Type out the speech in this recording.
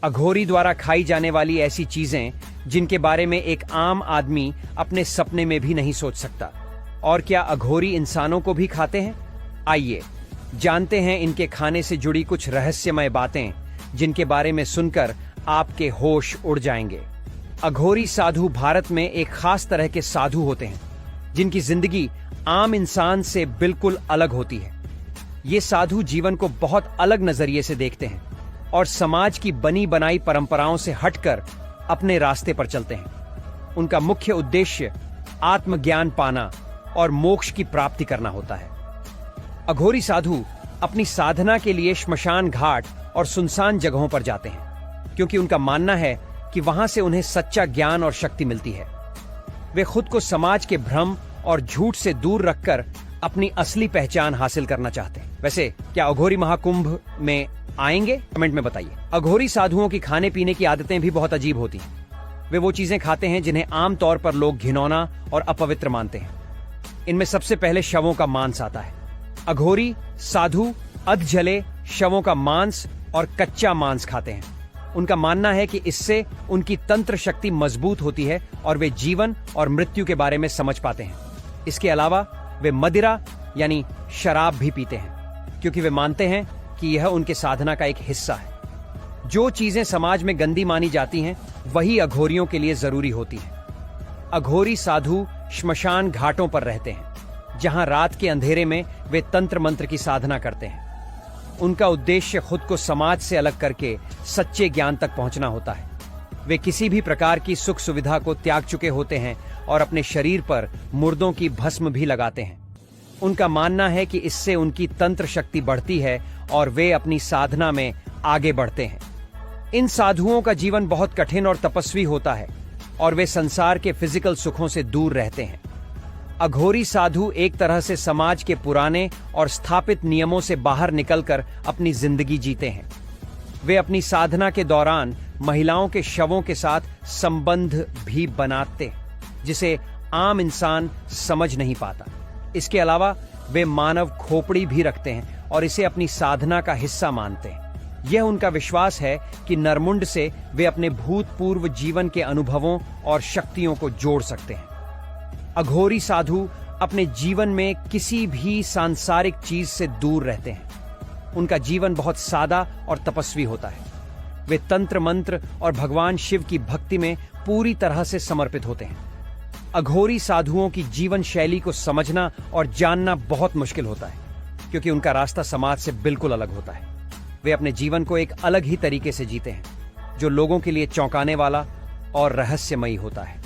अघोरी द्वारा खाई जाने वाली ऐसी चीजें जिनके बारे में एक आम आदमी अपने सपने में भी नहीं सोच सकता। और क्या अघोरी इंसानों को भी खाते हैं? आइए जानते हैं इनके खाने से जुड़ी कुछ रहस्यमय बातें जिनके बारे में सुनकर आपके होश उड़ जाएंगे। अघोरी साधु भारत में एक खास तरह के साधु होते हैं जिनकी जिंदगी आम इंसान से बिल्कुल अलग होती है। ये साधु जीवन को बहुत अलग नजरिए से देखते हैं और समाज की बनी बनाई परंपराओं से हटकर अपने रास्ते पर चलते हैं। उनका मुख्य उद्देश्य आत्मज्ञान पाना और मोक्ष की प्राप्ति करना होता है। अघोरी साधु अपनी साधना के लिए श्मशान घाट और सुनसान जगहों पर जाते हैं क्योंकि उनका मानना है कि वहां से उन्हें सच्चा ज्ञान और शक्ति मिलती है। वे खुद को समाज के भ्रम और झूठ से दूर रखकर अपनी असली पहचान हासिल करना चाहते हैं। वैसे क्या अघोरी महाकुंभ में आएंगे? कमेंट में बताइए। अघोरी साधुओं की खाने पीने की आदतें भी बहुत अजीब होती हैं। वे वो चीजें खाते हैं जिन्हें आमतौर पर लोग घिनौना और अपवित्र मानते हैं। इनमें सबसे पहले शवों का मांस आता है। अघोरी साधु अधजले शवों का मांस और कच्चा मांस खाते हैं। उनका मानना है कि इससे उनकी तंत्र शक्ति मजबूत होती है और वे जीवन और मृत्यु के बारे में समझ पाते हैं। इसके अलावा वे मदिरा यानी शराब भी पीते हैं क्योंकि वे मानते हैं कि यह उनके साधना का एक हिस्सा है। जो चीजें समाज में गंदी मानी जाती हैं वही अघोरियों के लिए जरूरी होती हैं। अघोरी साधु श्मशान घाटों पर रहते हैं जहां रात के अंधेरे में वे तंत्र मंत्र की साधना करते हैं। उनका उद्देश्य खुद को समाज से अलग करके सच्चे ज्ञान तक पहुंचना होता है। वे किसी भी प्रकार की सुख सुविधा को त्याग चुके होते हैं और अपने शरीर पर मुर्दों की भस्म भी लगाते हैं। उनका मानना है कि इससे उनकी तंत्र शक्ति बढ़ती है और वे अपनी साधना में आगे बढ़ते हैं। इन साधुओं का जीवन बहुत कठिन और तपस्वी होता है और वे संसार के फिजिकल सुखों से दूर रहते हैं। अघोरी साधु एक तरह से समाज के पुराने और स्थापित नियमों से बाहर निकलकर अपनी जिंदगी जीते हैं। वे अपनी साधना के दौरान महिलाओं के शवों के साथ संबंध भी बनाते हैं जिसे आम इंसान समझ नहीं पाता। इसके अलावा वे मानव खोपड़ी भी रखते हैं और इसे अपनी साधना का हिस्सा मानते हैं। यह उनका विश्वास है कि नरमुंड से वे अपने भूतपूर्व जीवन के अनुभवों और शक्तियों को जोड़ सकते हैं। अघोरी साधु अपने जीवन में किसी भी सांसारिक चीज से दूर रहते हैं। उनका जीवन बहुत सादा और तपस्वी होता है। वे तंत्र मंत्र और भगवान शिव की भक्ति में पूरी तरह से समर्पित होते हैं। अघोरी साधुओं की जीवन शैली को समझना और जानना बहुत मुश्किल होता है क्योंकि उनका रास्ता समाज से बिल्कुल अलग होता है। वे अपने जीवन को एक अलग ही तरीके से जीते हैं जो लोगों के लिए चौंकाने वाला और रहस्यमयी होता है।